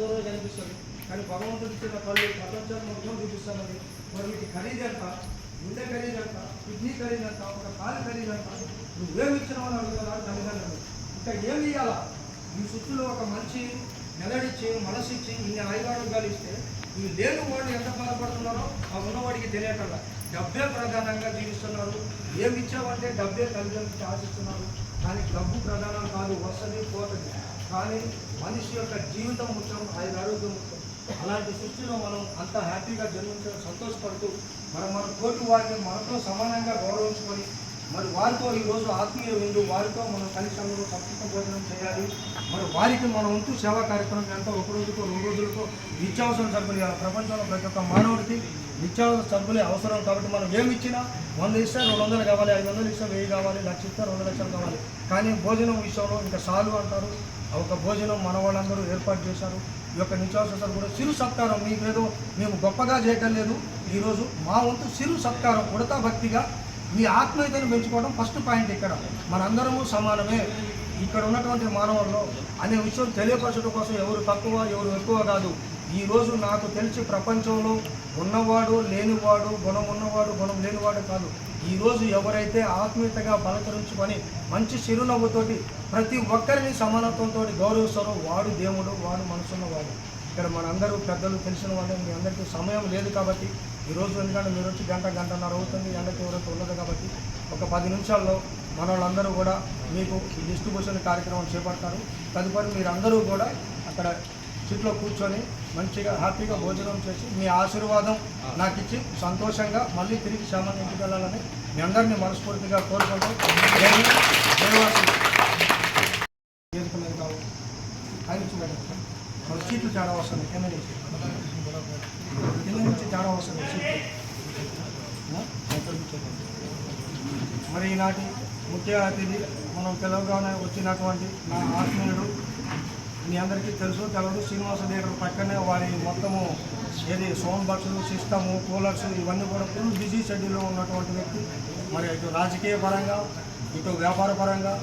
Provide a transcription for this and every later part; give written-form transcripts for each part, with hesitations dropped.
దూరమే కనిపిస్తుంది. కానీ భగవంతుడు ఇచ్చిన కళ్ళు ప్రపంచాన్ని మొత్తం చూపిస్తున్నది. మరి వీటి ఖరీదు ఎంత, గుండె ఖరీదు ఎంత, కిడ్నీ ఖరీదు ఎంత, ఒక కాలు ఖరీదు ఎంత, నువ్వేమి ఇచ్చినావు అని అడుగుతున్నారు తల్లిదండ్రులు. ఇంకా ఏమి ఇవ్వాలా? ఈ సుత్తులో ఒక మంచి మెదడిచ్చి మనసు ఇచ్చి ఇన్ని ఆయుధాలు ఇస్తే ఈ లేని వాడు ఎంత బాధపడుతున్నారో ఆ ఉన్నవాడికి తెలియటల్లా. డబ్బే ప్రధానంగా జీవిస్తున్నారు. ఏమి ఇచ్చావంటే డబ్బే తల్లిదండ్రులకి ఆశిస్తున్నారు. కానీ డబ్బు ప్రధానం కాదు, వస్తుంది పోతుంది. కానీ మనిషి యొక్క జీవితం ముఖ్యం, ఆయన ఆరోగ్యం ముఖ్యం. అలాంటి సృష్టిలో మనం అంత హ్యాపీగా జన్మించడం సంతోషపడుతూ మన తోటి వారిని మనతో సమానంగా గౌరవించుకొని మరి వారితో ఈరోజు ఆత్మీయ విందు, వారితో మనం కలిసి అందరూ సంస్కృత భోజనం చేయాలి. మరి వారికి మన వంతు సేవా కార్యక్రమం ఎంతో ఒక రోజుకో 2 రోజులకో నిత్యావసరం సరుకులు ఇవ్వాలి. ప్రపంచంలో ప్రతి ఒక్క మానవుడికి నిత్యావసర సరుకులే అవసరం. కాబట్టి మనం ఏమి ఇచ్చినా 100 ఇస్తే 200 కావాలి, 500 ఇస్తే 1000 కావాలి, 1,00,000 ఇస్తే 2 లక్షలు కావాలి. కానీ భోజనం విషయంలో ఇంకా సాలు అంటారు. ఒక భోజనం మన వాళ్ళందరూ ఏర్పాటు చేశారు. ఈ యొక్క నిత్యావసర సరుకులు చిరు సత్కారం. మీకేదో మేము గొప్పగా చేయటం లేదు. ఈరోజు మా వంతు చిరు సత్కారం, ఉడతా భక్తిగా మీ ఆత్మీయతను పెంచుకోవడం ఫస్ట్ పాయింట్. ఇక్కడ మనందరము సమానమే. ఇక్కడ ఉన్నటువంటి మానవుల్లో అనే విషయం తెలియపరచడం కోసం ఎవరు తక్కువ ఎవరు ఎక్కువ కాదు. ఈరోజు నాకు తెలిసి ప్రపంచంలో ఉన్నవాడు లేనివాడు, గుణం ఉన్నవాడు గుణం లేనివాడు కాదు. ఈరోజు ఎవరైతే ఆత్మీయతగా పలకరించుకొని మంచి చిరునవ్వుతోటి ప్రతి ఒక్కరిని సమానత్వంతో గౌరవిస్తారో వాడు దేవుడు, వాడు మనసున్నవాడు. ఇక్కడ మనందరూ పెద్దలు తెలిసిన వాళ్ళే. మీ అందరికీ సమయం లేదు కాబట్టి ఈరోజు ఎందుకంటే మీరు వచ్చి గంటన్నర అవుతుంది, ఎండకి ఎవరైతే ఉండదు కాబట్టి ఒక 10 నిమిషాల్లో మన వాళ్ళందరూ కూడా మీకు ఈ డిస్ట్రిబ్యూషన్ కార్యక్రమం చేపడతారు. తదుపరి మీరందరూ కూడా అక్కడ సీట్లో కూర్చొని మంచిగా హ్యాపీగా భోజనం చేసి మీ ఆశీర్వాదం నాకు ఇచ్చి సంతోషంగా మళ్ళీ తిరిగి క్షేమంగా ఇంటికి వెళ్ళాలని మీ అందరినీ మనస్ఫూర్తిగా కోరుకుంటూ వేదిక మీద కావు మన సీట్లు తేడా వస్తుంది. కింద నుంచి తేడా వస్తుంది సీట్లు. మరి ఈనాటి ముఖ్య అతిథి మనం పిలవగానే వచ్చినటువంటి నా ఆత్మీయుడు, మీ అందరికీ తెలుసు తెలవదు, శ్రీనివాస థియేటర్ పక్కనే వారి మొత్తము ఏది సౌండ్ బాక్సులు, సిస్టము, కూలర్స్ ఇవన్నీ కూడా ఫుల్ బిజీ షెడ్యూల్లో ఉన్నటువంటి వ్యక్తి. మరి ఇటు రాజకీయ పరంగా, ఇటు వ్యాపార పరంగా,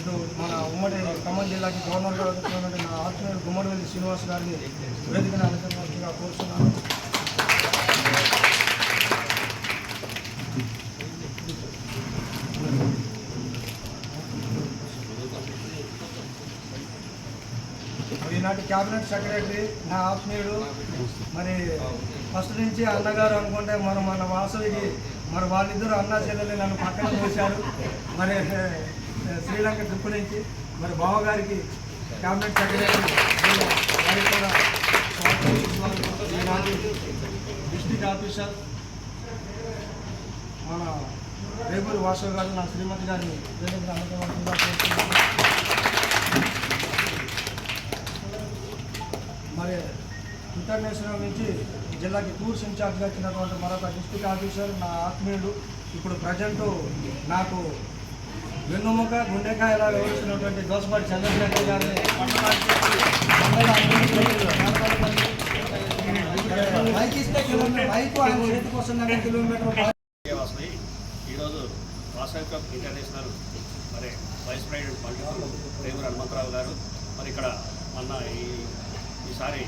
ఇటు మన ఉమ్మడి ఖమ్మం జిల్లాకి గవర్నర్గా వచ్చినటువంటి నా ఆత్మీయుడు గుమ్మడివెల్లి శ్రీనివాస్ గారిని వేదికను అలంకరించగా కోరుతున్నాను. ఈనాటి క్యాబినెట్ సెక్రటరీ నా ఆత్మీయుడు, మరి ఫస్ట్ నుంచి అన్నగారు అనుకుంటే మన వాసవికి మరి వాళ్ళిద్దరూ అన్నా చెల్లెలు నన్ను పక్కన వేశారు. మరి శ్రీలంక ట్రిప్ నుంచి మరి బావగారికి క్యాబినెట్ సెక్రటరీ వారికి కూడా ఈనాటి డిస్ట్రిక్ట్ ఆఫీసర్ మన రేపూరి వాసవి గారు నా శ్రీమతి గారిని అనుకోవాల్సిందిగా కోరుతున్నాను. మరి ఇంటర్నేషనల్ నుంచి జిల్లాకి టూర్స్ ఇన్ఛార్జ్గా వచ్చినటువంటి మరొక డిస్ట్రిక్ట్ ఆఫీసర్ నా ఆత్మీయుడు, ఇప్పుడు ప్రజెంట్ నాకు వెన్నుముక గుండెకాయలా వ్యవహరిస్తున్నటువంటి దోసపాటి చంద్రశేఖర్ గారిని ఈరోజు వాసవి క్లబ్ ఇంటర్నేషనల్ మరి vice president multiple Revuri Hanumantharao garu మరి ఇక్కడ మొన్న ఈసారి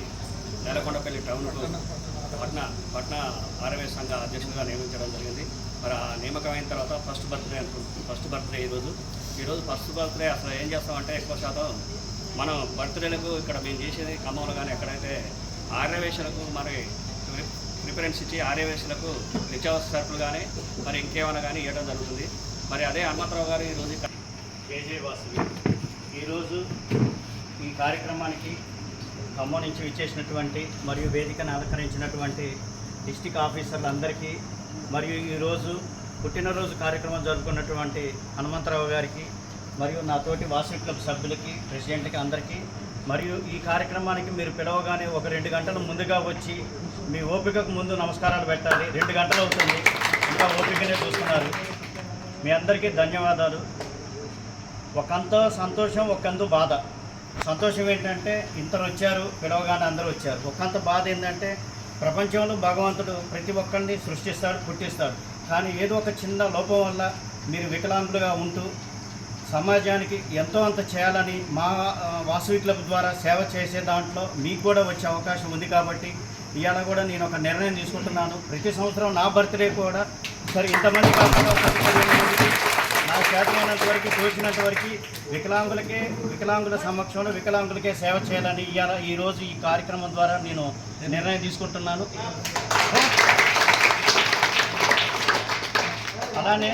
నేలకొండపల్లి టౌన్కు పట్నా ఆర్ఎంఏ సంఘ అధ్యక్షులుగా నియమించడం జరిగింది. మరి ఆ నియామకమైన తర్వాత ఫస్ట్ బర్త్డే ఈరోజు ఫస్ట్ బర్త్డే అసలు ఏం చేస్తామంటే ఎక్కువ శాతం మనం బర్త్డేలకు ఇక్కడ మేము చేసేది ఖమ్మంలో కానీ ఎక్కడైతే ఆర్యవేషలకు మరి ప్రిఫరెన్స్ ఇచ్చి ఆర్యవేషలకు నిత్యావసర సరుకులు కానీ మరి ఇంకేమైనా కానీ ఇవ్వడం జరుగుతుంది. మరి అదే హనుమంతరావు గారు ఈరోజు కేజే వాసవి ఈరోజు ఈ కార్యక్రమానికి ఖమ్మం నుంచి విచ్చేసినటువంటి మరియు వేదికను అలంకరించినటువంటి డిస్టిక్ ఆఫీసర్లందరికీ మరియు ఈరోజు పుట్టినరోజు కార్యక్రమం జరుపుకున్నటువంటి హనుమంతరావు గారికి మరియు నా తోటి వాసవి క్లబ్ సభ్యులకి, ప్రెసిడెంట్కి అందరికీ, మరియు ఈ కార్యక్రమానికి మీరు పిలవగానే ఒక 2 గంటల ముందుగా వచ్చి మీ ఓపికకు ముందు నమస్కారాలు పెట్టాలి. 2 గంటలు అవుతుంది, ఇంకా ఓపికనే చూస్తున్నారు. మీ అందరికీ ధన్యవాదాలు. ఒకంత సంతోషం, ఒకంత బాధ. సంతోషం ఏంటంటే ఇంతరు వచ్చారు, పిలవగానే అందరూ వచ్చారు. ఒకంత బాధ ఏంటంటే ప్రపంచంలో భగవంతుడు ప్రతి ఒక్కరిని సృష్టిస్తాడు, పుట్టిస్తాడు. కానీ ఏదో ఒక చిన్న లోపం వల్ల మీరు వికలాంగులుగా ఉంటూ సమాజానికి ఎంతో అంత చేయాలని మా వాసవి క్లబ్ ద్వారా సేవ చేసే దాంట్లో మీకు కూడా వచ్చే అవకాశం ఉంది కాబట్టి ఇవాళ కూడా నేను ఒక నిర్ణయం తీసుకుంటున్నాను. ప్రతి సంవత్సరం నా బర్త్డే కూడా సరే ఇంతమంది కాకుండా 10-15 మందికి నా చేతమైనంత వరకు తోచినంత వరకు వికలాంగుల సమక్షంలో వికలాంగులకే సేవ చేయాలని ఈరోజు ఈ కార్యక్రమం ద్వారా నేను నిర్ణయం తీసుకుంటున్నాను. అలానే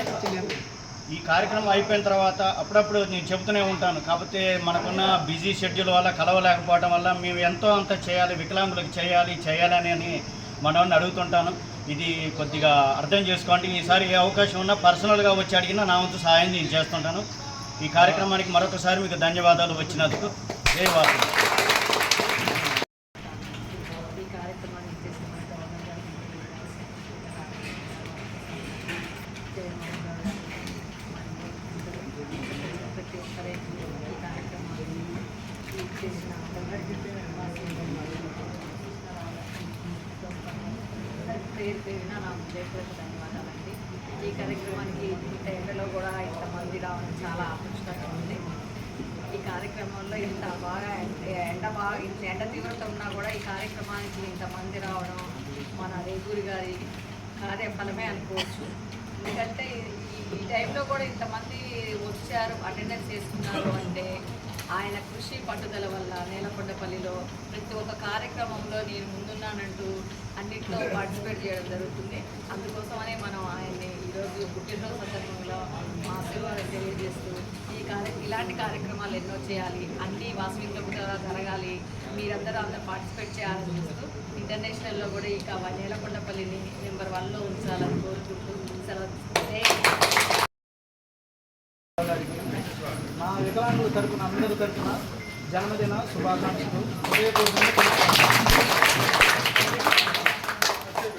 ఈ కార్యక్రమం అయిపోయిన తర్వాత అప్పుడప్పుడు నేను చెబుతూనే ఉంటాను, కాకపోతే మనకున్న బిజీ షెడ్యూల్ వల్ల కలవలేకపోవడం వల్ల మేము ఎంతో అంత చేయాలి, వికలాంగులకు చేయాలని అని మనల్ని అడుగుతుంటాను. ఇది కొద్దిగా అర్థం చేసుకోండి. ఈసారి ఏ అవకాశం ఉన్నా పర్సనల్గా వచ్చి అడిగినా నా వంతు సహాయం నేను చేస్తుంటాను. ఈ కార్యక్రమానికి మరొకసారి మీకు ధన్యవాదాలు వచ్చినందుకు. ధన్యవాదాలు. పేరున నా హృదయపూర్వక ధన్యవాదాలండి. ఈ కార్యక్రమానికి ఇంత ఎండలో కూడా ఇంతమంది రావడం చాలా అదృష్టంగా ఉంది. ఈ కార్యక్రమంలో ఇంత బాగా ఎండ తీవ్రత ఉన్నా కూడా ఈ కార్యక్రమానికి ఇంతమంది రావడం మన రేగూరి గారి కార్యఫలమే అనుకోవచ్చు. ఎందుకంటే ఈ టైంలో కూడా ఇంతమంది వచ్చారు, అటెండెన్స్ చేసుకున్నారు అంటే ఆయన కృషి పట్టుదల వల్ల నేలకొండపల్లిలో ప్రతి ఒక్క కార్యక్రమంలో నేను ముందున్నానంటూ అన్నింటిలో పార్టిసిపేట్ చేయడం జరుగుతుంది. అందుకోసమనే మనం ఆయన్ని ఈరోజు పుట్టినరోజు సందర్భంలో మా ఆశీర్వాదం తెలియజేస్తూ ఇలాంటి కార్యక్రమాలు ఎన్నో చేయాలి, అన్ని వాసవి క్లబ్ ద్వారా జరగాలి, అందరూ పార్టిసిపేట్ చేయాలని చూస్తూ ఇంటర్నేషనల్లో కూడా ఇక నేలకొండపల్లిని నెంబర్ 1లో ఉంచాలని కోరుకుంటూ నా వికలాంగుల తరపున అందరి తరపున జన్మదిన శుభాకాంక్షలు.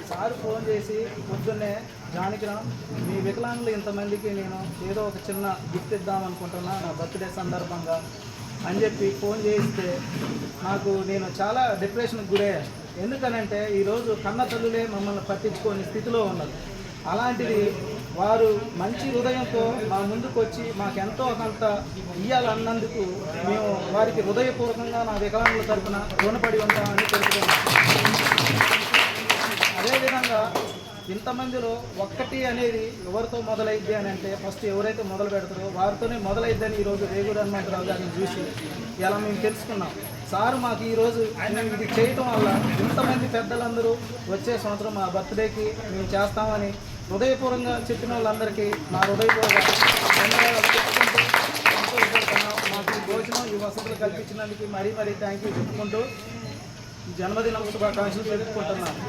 సార్ ఫోన్ చేసి పొద్దున్నే జానకిరామ్ మీ వికలాంగులు ఇంతమందికి నేను ఏదో ఒక చిన్న గిఫ్ట్ ఇద్దామనుకుంటున్నా నా బర్త్డే సందర్భంగా అని చెప్పి ఫోన్ చేస్తే నేను చాలా డిప్రెషన్కి గురయ్యాను. ఎందుకనంటే ఈరోజు కన్న తల్లులే మమ్మల్ని పట్టించుకోని స్థితిలో ఉన్నారు. అలాంటిది వారు మంచి హృదయంతో మా ముందుకు వచ్చి మాకెంతో కొంత ఇయ్యాలన్నందుకు మేము వారికి హృదయపూర్వకంగా నా వికలాంగుల తరఫున రుణపడి ఉంటామని తెలుపుతున్నాం. అదేవిధంగా ఇంతమందిలో ఒక్కటి అనేది ఎవరితో మొదలైద్ది అని అంటే ఫస్ట్ ఎవరైతే మొదలు పెడతారో వారితోనే మొదలైద్దని ఈరోజు రేగూరి హనుమంతరావు గారిని చూసి ఇలా మేము తెలుసుకున్నాం. సార్ మాకు ఈరోజు ఇది చేయటం వల్ల ఇంతమంది పెద్దలందరూ వచ్చే సంవత్సరం మా బర్త్డేకి మేము చేస్తామని హృదయపూర్వకంగా చెప్పిన వాళ్ళందరికీ నా హృదయపూర్వక ధన్యవాదాలు చెప్పుకుంటూ సంతోషపడుతున్నాం. మాకు ఈ భోజనం ఈ వసతులు కల్పించినందుకు మరీ థ్యాంక్ యూ చెప్పుకుంటూ జన్మదిన శుభాకాంక్షలు తెలుపుకుంటున్నాను.